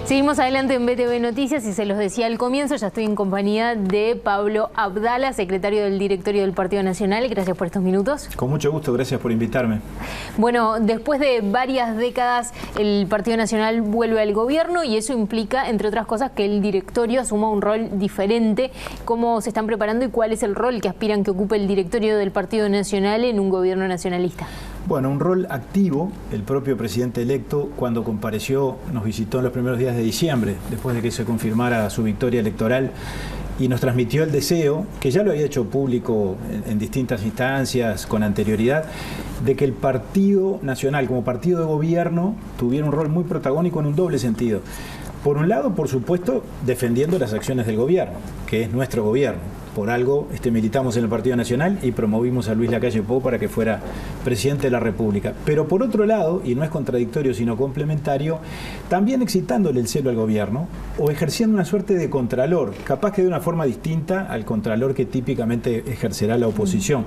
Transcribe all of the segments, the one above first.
Seguimos adelante en BTV Noticias y se los decía al comienzo, ya estoy en compañía de Pablo Abdala, secretario del directorio del Partido Nacional. Gracias por estos minutos. Con mucho gusto, gracias por invitarme. Bueno, después de varias décadas el Partido Nacional vuelve al gobierno y eso implica, entre otras cosas, que el directorio asuma un rol diferente. ¿Cómo se están preparando y cuál es el rol que aspiran que ocupe el directorio del Partido Nacional en un gobierno nacionalista? Bueno, un rol activo. El propio presidente electo, cuando compareció, nos visitó en los primeros días de diciembre, después de que se confirmara su victoria electoral, y nos transmitió el deseo, que ya lo había hecho público en distintas instancias con anterioridad, de que el Partido Nacional, como partido de gobierno, tuviera un rol muy protagónico en un doble sentido. Por un lado, por supuesto, defendiendo las acciones del gobierno, que es nuestro gobierno. Por algo militamos en el Partido Nacional y promovimos a Luis Lacalle Pou para que fuera presidente de la República. Pero por otro lado, y no es contradictorio sino complementario, también excitándole el celo al gobierno o ejerciendo una suerte de contralor, capaz que de una forma distinta al contralor que típicamente ejercerá la oposición.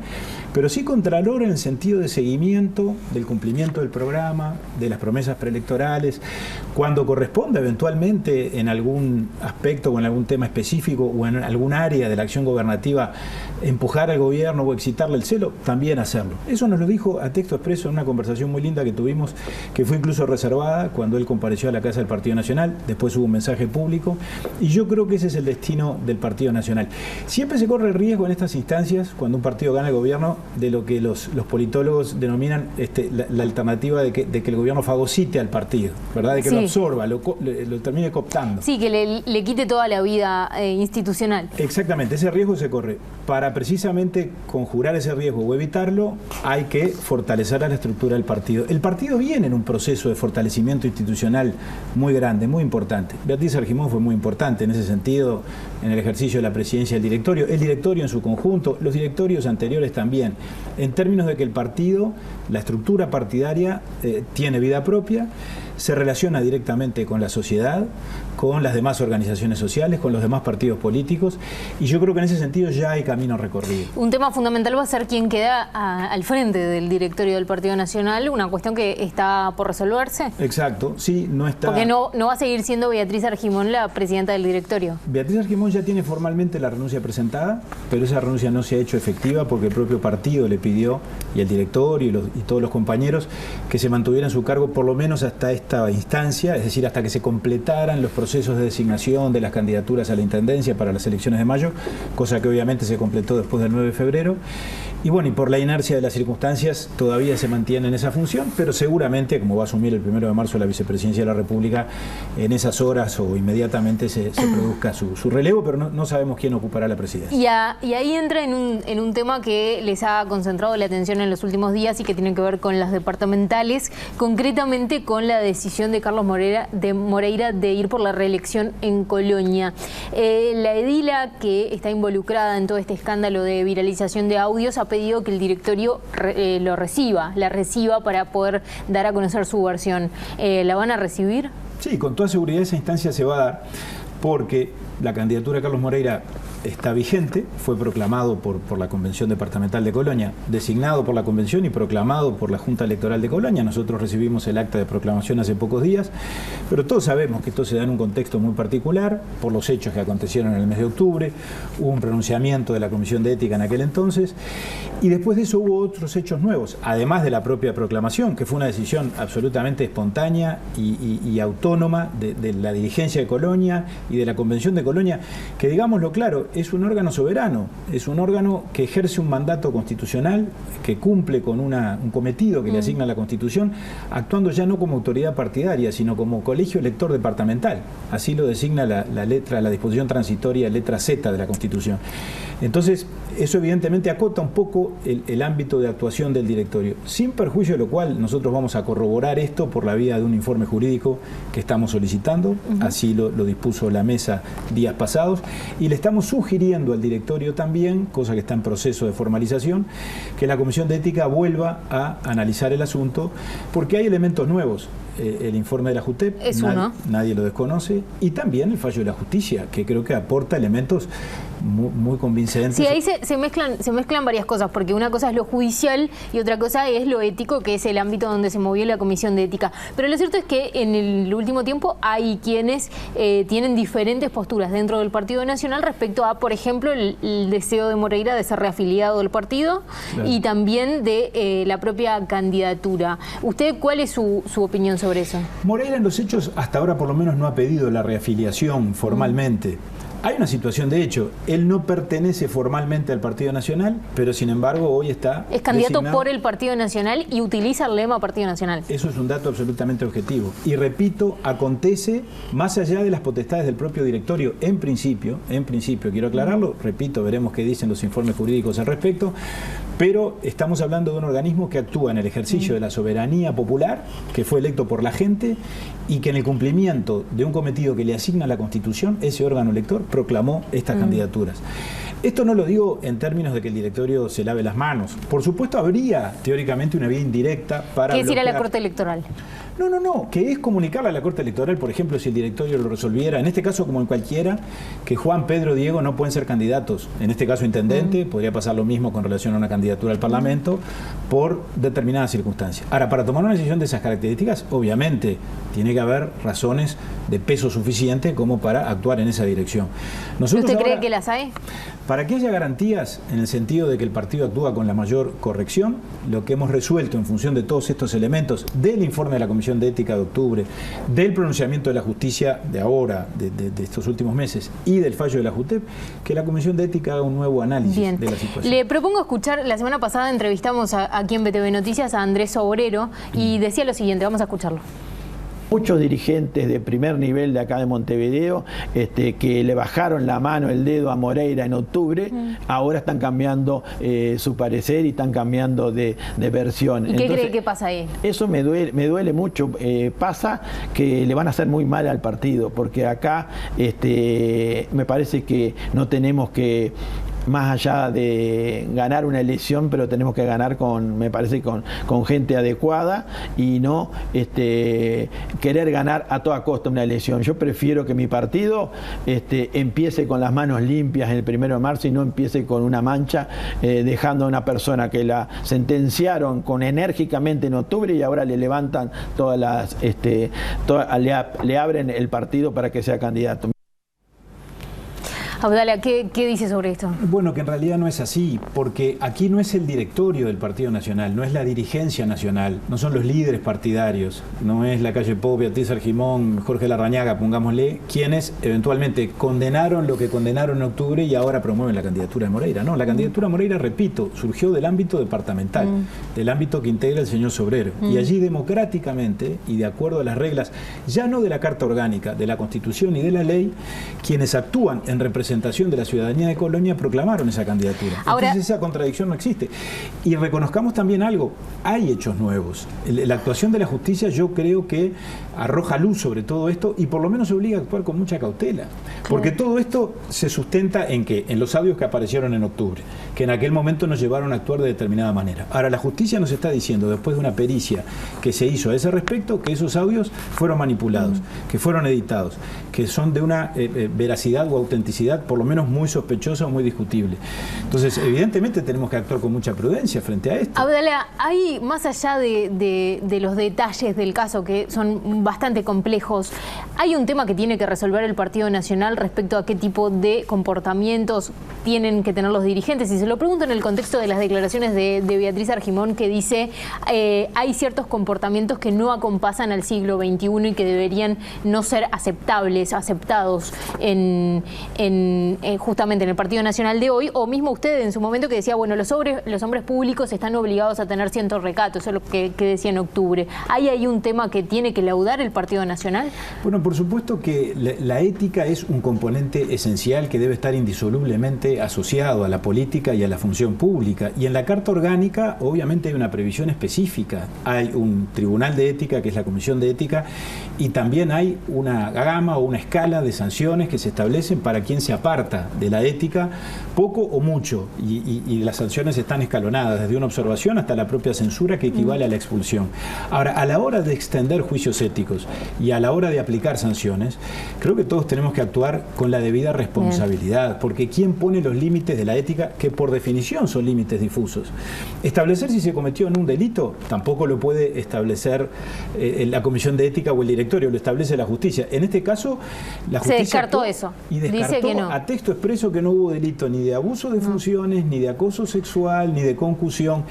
Pero sí contralor en el sentido de seguimiento del cumplimiento del programa, de las promesas preelectorales, cuando corresponda eventualmente en algún aspecto o en algún tema específico o en algún área de la acción gubernativa empujar al gobierno o excitarle el celo, también hacerlo. Eso nos lo dijo a texto expreso en una conversación muy linda que tuvimos, que fue incluso reservada cuando él compareció a la Casa del Partido Nacional. Después hubo un mensaje público y yo creo que ese es el destino del Partido Nacional. Siempre se corre el riesgo en estas instancias, cuando un partido gana el gobierno, de lo que los politólogos denominan la alternativa de que el gobierno fagocite al partido, ¿verdad? De que lo absorba, lo termine cooptando. Sí, que le quite toda la vida institucional. Exactamente, ese riesgo se corre. Para precisamente conjurar ese riesgo o evitarlo, hay que fortalecer a la estructura del partido. El partido viene en un proceso de fortalecimiento institucional muy grande, muy importante. Beatriz Argimón fue muy importante en ese sentido, en el ejercicio de la presidencia del directorio, el directorio en su conjunto, los directorios anteriores también, en términos de que el partido, la estructura partidaria, tiene vida propia, se relaciona directamente con la sociedad, con las demás organizaciones sociales, con los demás partidos políticos, y yo creo que en ese sentido ya hay camino recorrido. Un tema fundamental va a ser quién queda al frente del directorio del Partido Nacional, una cuestión que está por resolverse. Exacto, sí, no está... Porque no va a seguir siendo Beatriz Argimón la presidenta del directorio. Beatriz Argimón ya tiene formalmente la renuncia presentada, pero esa renuncia no se ha hecho efectiva porque el propio partido le pidió, y el directorio y todos los compañeros, que se mantuviera en su cargo por lo menos hasta esta instancia, es decir, hasta que se completaran los procesos de designación de las candidaturas a la intendencia para las elecciones de mayo, cosa que obviamente se completó después del 9 de febrero. Y bueno, y por la inercia de las circunstancias todavía se mantiene en esa función, pero seguramente, como va a asumir el 1 de marzo la vicepresidencia de la República, en esas horas o inmediatamente se produzca su relevo, pero no sabemos quién ocupará la presidencia. Y ahí entra en un tema que les ha concentrado la atención en los últimos días y que tiene que ver con las departamentales, concretamente con la decisión de Carlos Moreira de ir por la reelección en Colonia. La edila que está involucrada en todo este escándalo de viralización de audios ha pedido que el directorio la reciba para poder dar a conocer su versión. ¿La van a recibir? Sí, con toda seguridad esa instancia se va a dar porque la candidatura de Carlos Moreira está vigente, fue proclamado por la Convención Departamental de Colonia, designado por la Convención y proclamado por la Junta Electoral de Colonia. Nosotros recibimos el acta de proclamación hace pocos días, pero todos sabemos que esto se da en un contexto muy particular, por los hechos que acontecieron en el mes de octubre, hubo un pronunciamiento de la Comisión de Ética en aquel entonces, y después de eso hubo otros hechos nuevos, además de la propia proclamación, que fue una decisión absolutamente espontánea y autónoma de la dirigencia de Colonia y de la Convención de Colonia, que digámoslo claro, es un órgano soberano, es un órgano que ejerce un mandato constitucional, que cumple con un cometido que le asigna la Constitución, actuando ya no como autoridad partidaria, sino como colegio elector departamental. Así lo designa la disposición transitoria, letra Z de la Constitución. Entonces, eso evidentemente acota un poco el ámbito de actuación del directorio, sin perjuicio de lo cual nosotros vamos a corroborar esto por la vía de un informe jurídico que estamos solicitando, así lo dispuso la mesa días pasados, y le estamos sugiriendo al directorio también, cosa que está en proceso de formalización, que la Comisión de Ética vuelva a analizar el asunto, porque hay elementos nuevos. El informe de la JUTEP, nadie lo desconoce, y también el fallo de la justicia, que creo que aporta elementos muy convincentes. Sí, ahí se mezclan varias cosas, porque una cosa es lo judicial y otra cosa es lo ético, que es el ámbito donde se movió la Comisión de Ética. Pero lo cierto es que en el último tiempo hay quienes tienen diferentes posturas dentro del Partido Nacional respecto a, por ejemplo, el deseo de Moreira de ser reafiliado del partido, claro, y también de la propia candidatura. ¿Usted cuál es su opinión sobre eso? Moreira en los hechos hasta ahora por lo menos no ha pedido la reafiliación formalmente. Hay una situación de hecho, él no pertenece formalmente al Partido Nacional, pero sin embargo hoy está... Es candidato por el Partido Nacional y utiliza el lema Partido Nacional. Eso es un dato absolutamente objetivo. Y repito, acontece más allá de las potestades del propio directorio, en principio, quiero aclararlo, repito, veremos qué dicen los informes jurídicos al respecto, pero estamos hablando de un organismo que actúa en el ejercicio de la soberanía popular, que fue electo por la gente y que en el cumplimiento de un cometido que le asigna la Constitución, ese órgano elector proclamó estas candidaturas. Esto no lo digo en términos de que el directorio se lave las manos. Por supuesto habría teóricamente una vía indirecta para ¿qué decir a la Corte Electoral? No, que es comunicarle a la Corte Electoral, por ejemplo, si el directorio lo resolviera, en este caso como en cualquiera, que Juan, Pedro, Diego no pueden ser candidatos. En este caso intendente, podría pasar lo mismo con relación a una candidatura al Parlamento, por determinadas circunstancias. Ahora, para tomar una decisión de esas características, obviamente, tiene que haber razones de peso suficiente como para actuar en esa dirección. ¿Usted cree que las hay? Para que haya garantías, en el sentido de que el partido actúa con la mayor corrección, lo que hemos resuelto en función de todos estos elementos, del informe de la Comisión de Ética de octubre, del pronunciamiento de la justicia de ahora, de estos últimos meses, y del fallo de la JUTEP, que la Comisión de Ética haga un nuevo análisis de la situación. Le propongo escuchar, la semana pasada entrevistamos aquí en BTV Noticias a Andrés Sobrero y decía lo siguiente, vamos a escucharlo. Muchos dirigentes de primer nivel de acá de Montevideo que le bajaron la mano, el dedo a Moreira en octubre, ahora están cambiando su parecer y están cambiando de versión. ¿Y qué cree que pasa ahí? Eso me duele mucho. Pasa que le van a hacer muy mal al partido, porque acá me parece que no tenemos que... más allá de ganar una elección, pero tenemos que ganar me parece, con gente adecuada y no querer ganar a toda costa una elección. Yo prefiero que mi partido empiece con las manos limpias el 1 de marzo y no empiece con una mancha, dejando a una persona que la sentenciaron enérgicamente en octubre y ahora le levantan le abren el partido para que sea candidato. Abdala, ¿qué dice sobre esto? Bueno, que en realidad no es así, porque aquí no es el directorio del Partido Nacional, no es la dirigencia nacional, no son los líderes partidarios, no es la calle Pau, Beatriz Argimón, Jorge Larrañaga, pongámosle, quienes eventualmente condenaron lo que condenaron en octubre y ahora promueven la candidatura de Moreira. No, la candidatura de Moreira, repito, surgió del ámbito departamental, del ámbito que integra el señor Sobrero. Y allí democráticamente y de acuerdo a las reglas, ya no de la Carta Orgánica, de la Constitución y de la ley, quienes actúan en representación de la ciudadanía de Colonia proclamaron esa candidatura. Ahora, entonces esa contradicción no existe. Y reconozcamos también algo, hay hechos nuevos. La actuación de la justicia yo creo que arroja luz sobre todo esto y por lo menos obliga a actuar con mucha cautela. Porque todo esto se sustenta en que en los audios que aparecieron en octubre, que en aquel momento nos llevaron a actuar de determinada manera. Ahora la justicia nos está diciendo, después de una pericia que se hizo a ese respecto, que esos audios fueron manipulados, que fueron editados, que son de una veracidad o autenticidad por lo menos muy sospechosa o muy discutible. Entonces, evidentemente tenemos que actuar con mucha prudencia frente a esto. Abdala, hay, más allá de los detalles del caso, que son bastante complejos, hay un tema que tiene que resolver el Partido Nacional respecto a qué tipo de comportamientos tienen que tener los dirigentes. Y se lo pregunto en el contexto de las declaraciones de Beatriz Argimón, que dice hay ciertos comportamientos que no acompasan al siglo XXI y que deberían no ser aceptados justamente en el Partido Nacional de hoy, o mismo usted en su momento que decía, bueno, los hombres públicos están obligados a tener cierto recato, eso es lo que decía en octubre. ¿Hay ahí un tema que tiene que laudar el Partido Nacional? Bueno, por supuesto que la ética es un componente esencial que debe estar indisolublemente asociado a la política y a la función pública, y en la Carta Orgánica obviamente hay una previsión específica, hay un tribunal de ética que es la Comisión de Ética y también hay una gama o una escala de sanciones que se establecen para quien se aparta de la ética poco o mucho, y las sanciones están escalonadas, desde una observación hasta la propia censura, que equivale a la expulsión. Ahora, a la hora de extender juicios éticos y a la hora de aplicar sanciones, creo que todos tenemos que actuar con la debida responsabilidad, porque ¿quién pone los límites de la ética, que por definición son límites difusos? Establecer si se cometió en un delito tampoco lo puede establecer la Comisión de Ética o el directorio, lo establece la justicia. En este caso, la justicia se descartó eso. Y descartó dice que no, a texto expreso que no hubo delito ni de abuso de funciones, ni de acoso sexual, ni de concusión.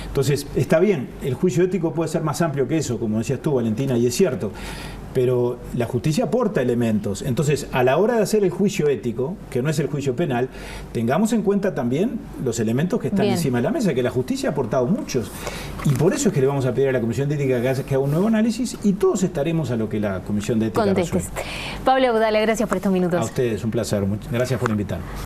Entonces, está bien, el juicio ético puede ser más amplio que eso, como decías tú, Valentina, y es cierto, pero la justicia aporta elementos. Entonces, a la hora de hacer el juicio ético, que no es el juicio penal, tengamos en cuenta también los elementos que están encima de la mesa, que la justicia ha aportado muchos. Y por eso es que le vamos a pedir a la Comisión de Ética que haga un nuevo análisis, y todos estaremos a lo que la Comisión de Ética resuelva. Pablo Audala, gracias por estos minutos. A ustedes, un placer. Gracias por invitarme.